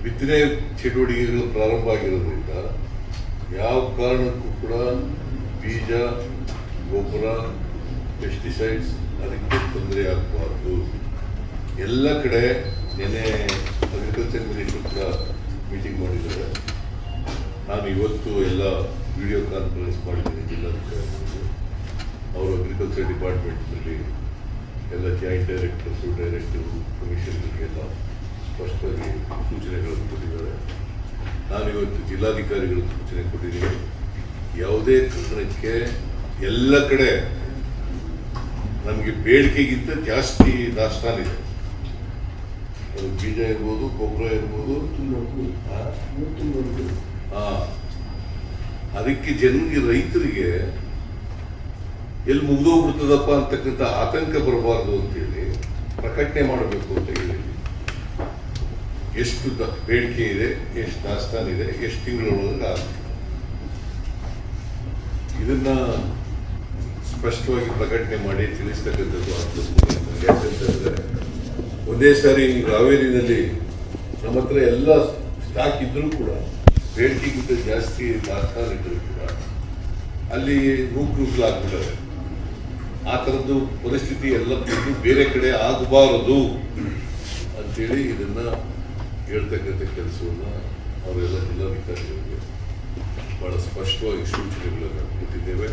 ಬಿತ್ತನೆ ಚಟುವಟಿಕೆಗಳು ಪ್ರಾರಂಭ ಆಗಿರೋದ್ರಿಂದ ಯಾವ ಕಾರಣಕ್ಕೂ ಕೂಡ ಬೀಜ, ಗೊಬ್ಬರ, ಪೆಸ್ಟಿಸೈಡ್ಸ್ ಅದಕ್ಕೆ ತೊಂದರೆ ಆಗಬಾರ್ದು. ಎಲ್ಲ ಕಡೆ ನಿನ್ನೆ ಅಗ್ರಿಕಲ್ಚರ್ ಮಿನಿಸ್ಟರ್ ಕೂಡ ಮೀಟಿಂಗ್ ಮಾಡಿದ್ದಾರೆ. ನಾನು ಇವತ್ತು ಎಲ್ಲ ವಿಡಿಯೋ ಕಾನ್ಫರೆನ್ಸ್ ಮಾಡಿದ್ದೀನಿ ಜಿಲ್ಲಾಧಿಕಾರಿಗಳು. ಅವರು ಅಗ್ರಿಕಲ್ಚರ್ ಡಿಪಾರ್ಟ್ಮೆಂಟ್ನಲ್ಲಿ ಎಲ್ಲ ಜಾಯಿಂಟ್ ಡೈರೆಕ್ಟರ್ಸು, ಡೈರೆಕ್ಟರು, ಕಮಿಷನರ್ಗೆಲ್ಲ ಸ್ಪಷ್ಟವಾಗಿ ಸೂಚನೆಗಳನ್ನು ಕೊಟ್ಟಿದ್ದಾರೆ. ನಾನು ಇವತ್ತು ಜಿಲ್ಲಾಧಿಕಾರಿಗಳು ಸೂಚನೆ ಕೊಟ್ಟಿದ್ದೀನಿ. ಯಾವುದೇ ಕಾರಣಕ್ಕೆ ಎಲ್ಲ ಕಡೆ ನಮಗೆ ಬೇಡಿಕೆಗಿಂತ ಜಾಸ್ತಿ ದಾಸ್ತಾನಿದೆ. ಅದು ಬೀಜ ಇರ್ಬೋದು, ಗೊಬ್ಬರ ಇರ್ಬೋದು, ಅದಕ್ಕೆ ಜನರಿಗೆ, ರೈತರಿಗೆ ಎಲ್ಲಿ ಮುಗಿದೋಗ್ಬಿಡ್ತದಪ್ಪ ಅಂತಕ್ಕಂಥ ಆತಂಕ ಬರಬಾರ್ದು ಅಂತೇಳಿ ಪ್ರಕಟಣೆ ಮಾಡಬೇಕು ಅಂತ ಹೇಳಿ ಎಷ್ಟು ಬೇಡಿಕೆ ಇದೆ, ಎಷ್ಟು ದಾಸ್ತಾನಿದೆ, ಎಷ್ಟು ತಿಂಗಳೊಳಗೆ ಆಗುತ್ತೆ ಇದನ್ನ ಸ್ಪಷ್ಟವಾಗಿ ಪ್ರಕಟಣೆ ಮಾಡಿ ತಿಳಿಸ್ತಕ್ಕಂಥದ್ದು ಆಗ್ತದೆ. ಯಾಕಂತಂದ್ರೆ ಒಂದೇ ಸಾರಿ ಹಾವೇರಿನಲ್ಲಿ ನಮ್ಮ ಹತ್ರ ಎಲ್ಲ ಸ್ಟಾಕ್ ಇದ್ರೂ ಕೂಡ ಬೇಡಿಕೆಗಿಂತ ಜಾಸ್ತಿ ದಾಸ್ತಾನ ಇದ್ರೂ ಕೂಡ ಅಲ್ಲಿ ನೂಕುನುಗ್ಲಾಗ್ಬಿಟ್ಟರೆ ಆ ಥರದ್ದು ಪರಿಸ್ಥಿತಿ ಎಲ್ಲ ಬೇರೆ ಕಡೆ ಆಗಬಾರದು ಅಂತೇಳಿ ಇದನ್ನ ಹೇಳ್ತಕ್ಕಂಥ ಕೆಲಸವನ್ನು ಅವರೆಲ್ಲ ಜಿಲ್ಲಾಧಿಕಾರಿಗಳಿಗೆ ಬಹಳ ಸ್ಪಷ್ಟವಾಗಿ ಸೂಚನೆಗಳನ್ನು ಕೊಟ್ಟಿದ್ದೇವೆ.